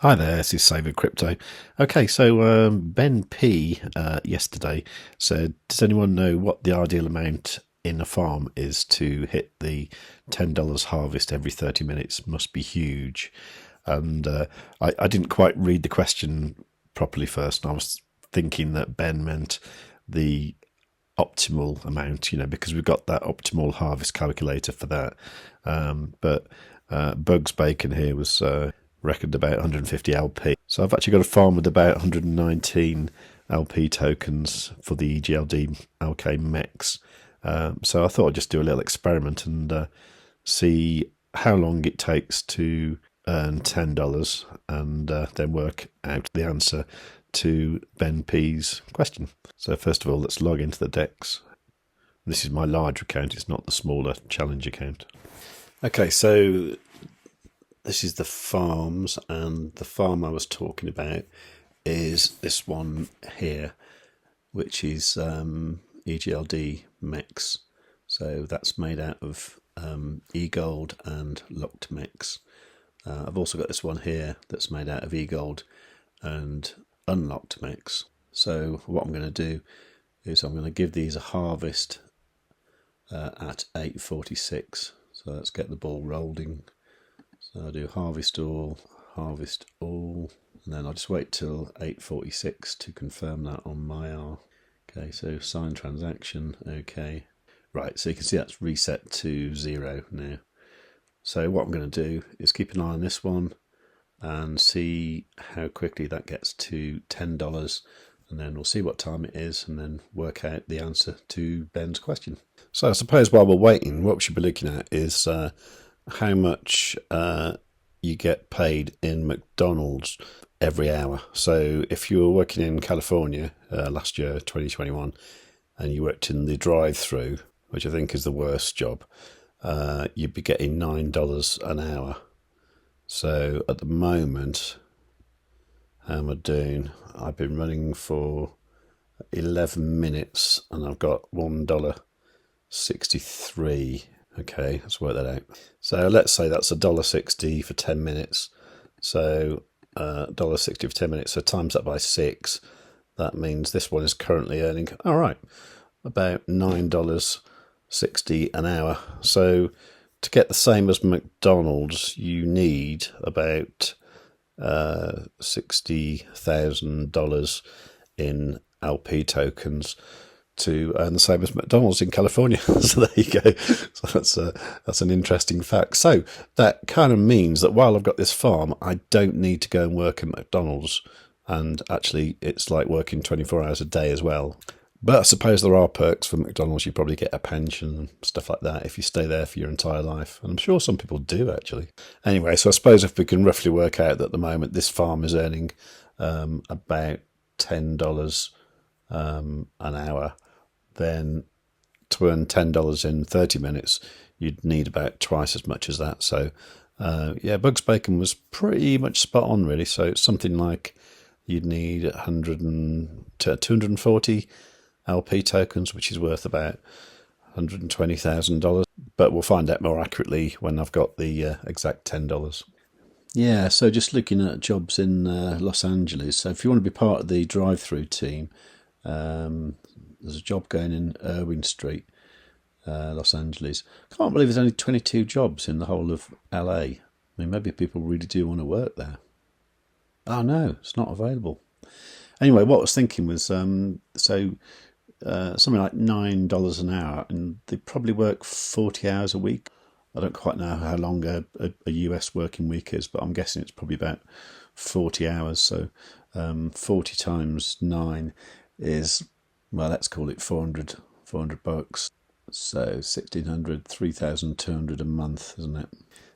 Hi there, this is Save with Crypto. Okay, so Ben P yesterday said, does anyone know what the ideal amount in a farm is to hit the $10 harvest every 30 minutes? Must be huge. And I didn't quite read the question properly first, and I was thinking that Ben meant the optimal amount, because we've got that optimal harvest calculator for that. But Bugs Bacon here was reckoned about 150 LP. So I've actually got a farm with about 119 LP tokens for the EGLD and MEX. So I thought I'd just do a little experiment and see how long it takes to earn $10 and then work out the answer to Ben P's question. So first of all, let's log into the Dex. This is my large account, it's not the smaller challenge account. Okay, so this is the farms, and the farm I was talking about is this one here, which is EGLD MEX. So that's made out of eGold and locked MEX. I've also got this one here that's made out of eGold and unlocked MEX. So what I'm going to do is I'm going to give these a harvest at 8:46. So let's get the ball rolling. So I'll do harvest all, and then I'll just wait till 8:46 to confirm that on Maiar. Okay, so sign transaction, okay. Right, so you can see that's reset to 0 now. So what I'm going to do is keep an eye on this one and see how quickly that gets to $10, and then we'll see what time it is and then work out the answer to Ben's question. So I suppose while we're waiting, what we should be looking at is how much you get paid in MacDonalds every hour. So if you were working in California last year, 2021, and you worked in the drive-through, which I think is the worst job, you'd be getting $9 an hour. So at the moment, how am I doing? I've been running for 11 minutes and I've got $1.63. Okay, let's work that out. So let's say that's $1.60 for 10 minutes. So $1.60 for 10 minutes. So times that by 6. That means this one is currently earning, all right, about $9.60 an hour. So to get the same as McDonald's, you need about $60,000 in LP tokens to earn the same as McDonald's in California. So there you go. So that's an interesting fact. So that kind of means that while I've got this farm, I don't need to go and work at McDonald's, and actually it's like working 24 hours a day as well. But I suppose there are perks for McDonald's. You probably get a pension and stuff like that if you stay there for your entire life. And I'm sure some people do, actually. Anyway, so I suppose if we can roughly work out that at the moment this farm is earning about $10 an hour, then to earn $10 in 30 minutes, you'd need about twice as much as that. So, yeah, Bugs Bacon was pretty much spot on, really. So it's something like you'd need 240 LP tokens, which is worth about $120,000. But we'll find out more accurately when I've got the exact $10. Yeah, so just looking at jobs in Los Angeles. So if you want to be part of the drive-through team, there's a job going in Irwin Street, Los Angeles. Can't believe there's only 22 jobs in the whole of LA. I mean, maybe people really do want to work there. Oh no, it's not available. Anyway, what I was thinking was, something like $9 an hour, and they probably work 40 hours a week. I don't quite know how long a US working week is, but I'm guessing it's probably about 40 hours. So 40 times 9 is, well, let's call it $400. So 1,600, 3,200 a month, isn't it?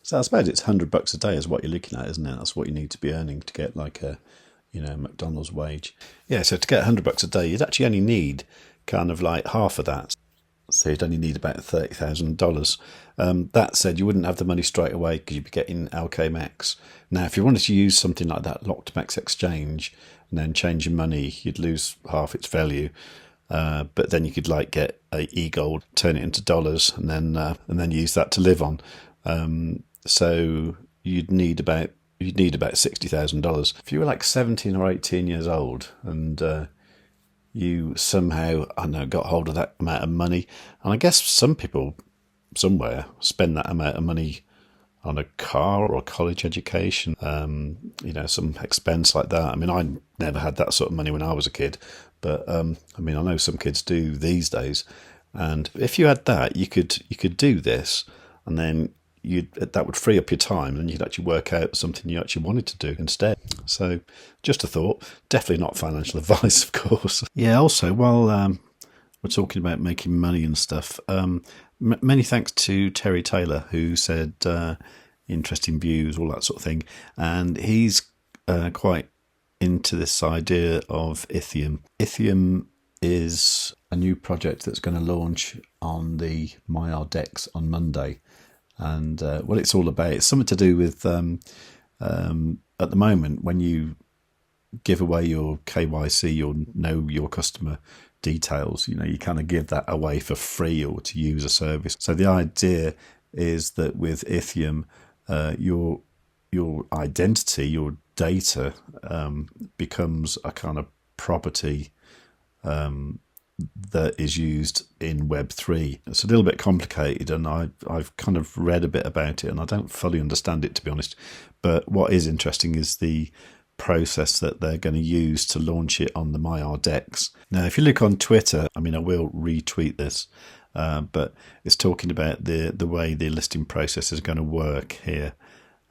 So I suppose it's $100 a day is what you're looking at, isn't it? That's what you need to be earning to get like a, McDonald's wage. Yeah, so to get $100 a day, you'd actually only need kind of like half of that. So you'd only need about $30,000. That said, you wouldn't have the money straight away because you'd be getting MEX. Now, if you wanted to use something like that locked MEX exchange and then change your money, you'd lose half its value. But then you could like get a eGold, turn it into dollars, and then use that to live on. So you'd need you'd need about $60,000. If you were like 17 or 18 years old and you somehow, I don't know, got hold of that amount of money, and I guess some people somewhere spend that amount of money on a car or a college education, some expense like that. I mean, I never had that sort of money when I was a kid, but I know some kids do these days. And if you had that, you could do this, and then that would free up your time, and you'd actually work out something you actually wanted to do instead. So, just a thought. Definitely not financial advice, of course. Yeah. Also, while we're talking about making money and stuff, many thanks to Terry Taylor, who said interesting views, all that sort of thing, and he's quite into this idea of Ethium. Ethium is a new project that's going to launch on the Maiar Dex on Monday. And what it's all about, it's something to do with, at the moment, when you give away your KYC, or know your customer details, you kind of give that away for free or to use a service. So the idea is that with Ethium, your identity, your data, becomes a kind of property that is used in Web3. It's a little bit complicated, and I've kind of read a bit about it, and I don't fully understand it, to be honest. But what is interesting is the process that they're going to use to launch it on the Maiar Dex. Now, if you look on Twitter, I will retweet this, but it's talking about the way the listing process is going to work here.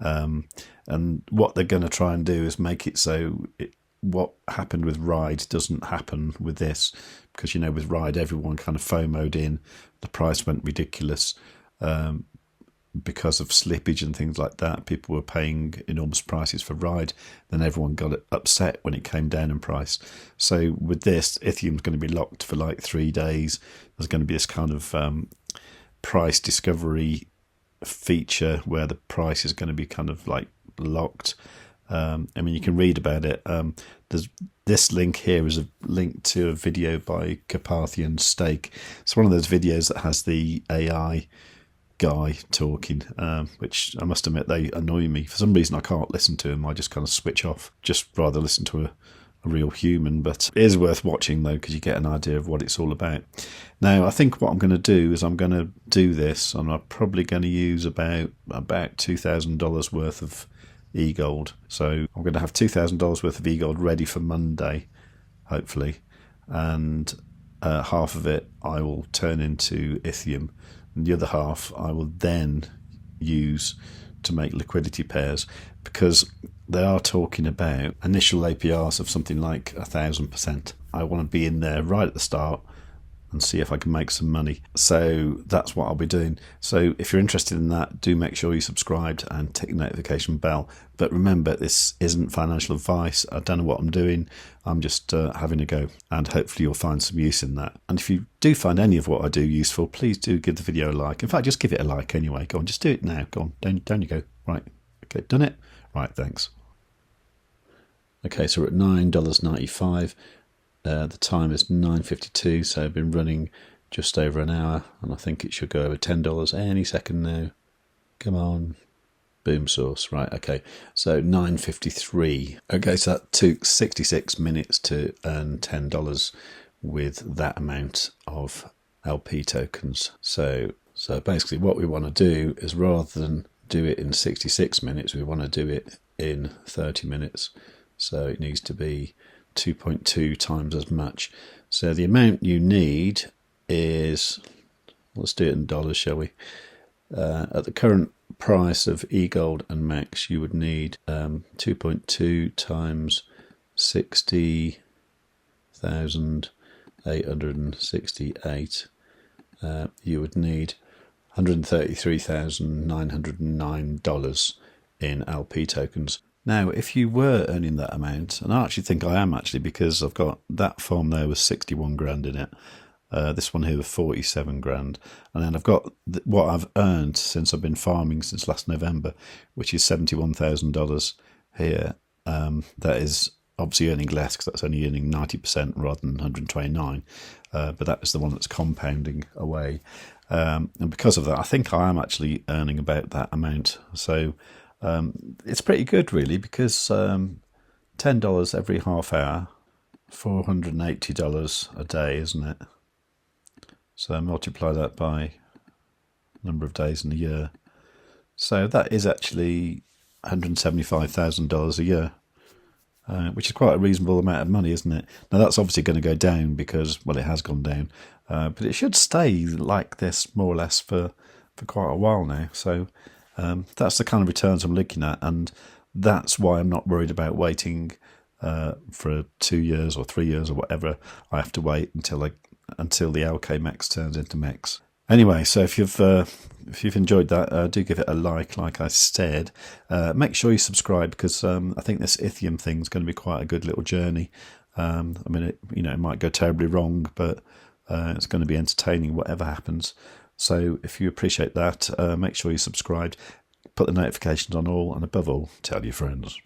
And what they're going to try and do is make it so what happened with Ride doesn't happen with this, because with Ride everyone kind of FOMO'd in, the price went ridiculous because of slippage and things like that. People were paying enormous prices for Ride, then everyone got upset when it came down in price. So with this, Ethium's going to be locked for like 3 days. There's going to be this kind of price discovery feature where the price is going to be kind of like locked. You can read about it. There's this link here is a link to a video by Carpathian Stake. It's one of those videos that has the AI guy talking, which I must admit they annoy me. For some reason I can't listen to him. I just kind of switch off. Just rather listen to a real human. But it is worth watching though, because you get an idea of what it's all about. Now I think what I'm going to do is I'm going to do this, and I'm probably going to use about $2,000 worth of eGold. So I'm going to have $2,000 worth of eGold ready for Monday, hopefully, and half of it I will turn into Ethium, and the other half I will then use to make liquidity pairs, because they are talking about initial APRs of something like 1,000%. I want to be in there right at the start and see if I can make some money. So that's what I'll be doing. So if you're interested in that, do make sure you subscribed and tick the notification bell. But remember, this isn't financial advice. I don't know what I'm doing. I'm just having a go, and hopefully you'll find some use in that. And if you do find any of what I do useful, please do give the video a like. In fact, just give it a like anyway. Go on, just do it now. Go on, down you go. Right, okay, done it? Right, thanks. Okay, so we're at $9.95. The time is 9:52, so I've been running just over an hour, and I think it should go over $10 any second now. Come on. Boom sauce. Right, okay. So 9:53. Okay, so that took 66 minutes to earn $10 with that amount of LP tokens. So basically what we want to do is, rather than do it in 66 minutes, we want to do it in 30 minutes. So it needs to be 2.2 times as much. So the amount you need is, let's do it in dollars, shall we? At the current price of eGold and MEX, you would need 2.2 times 60,868. You would need $133,909 in LP tokens. Now, if you were earning that amount, and I actually think I am because I've got that farm there with 61 grand in it, this one here with 47 grand, and then I've got what I've earned since I've been farming since last November, which is $71,000 here. That is obviously earning less because that's only earning 90% rather than 129, but that is the one that's compounding away. And because of that, I think I am actually earning about that amount. So It's pretty good, really, because $10 every half hour, $480 a day, isn't it? So multiply that by number of days in a year. So that is actually $175,000 a year, which is quite a reasonable amount of money, isn't it? Now that's obviously going to go down because, well, it has gone down, but it should stay like this more or less for quite a while now. So that's the kind of returns I'm looking at, and that's why I'm not worried about waiting for 2 years or 3 years or whatever. I have to wait until the LKMEX turns into MEX. Anyway, so if you've enjoyed that, do give it a like I said. Make sure you subscribe, because I think this Ethium thing is going to be quite a good little journey. I mean, it might go terribly wrong, but it's going to be entertaining whatever happens. So if you appreciate that, make sure you subscribe, put the notifications on all, and above all, tell your friends.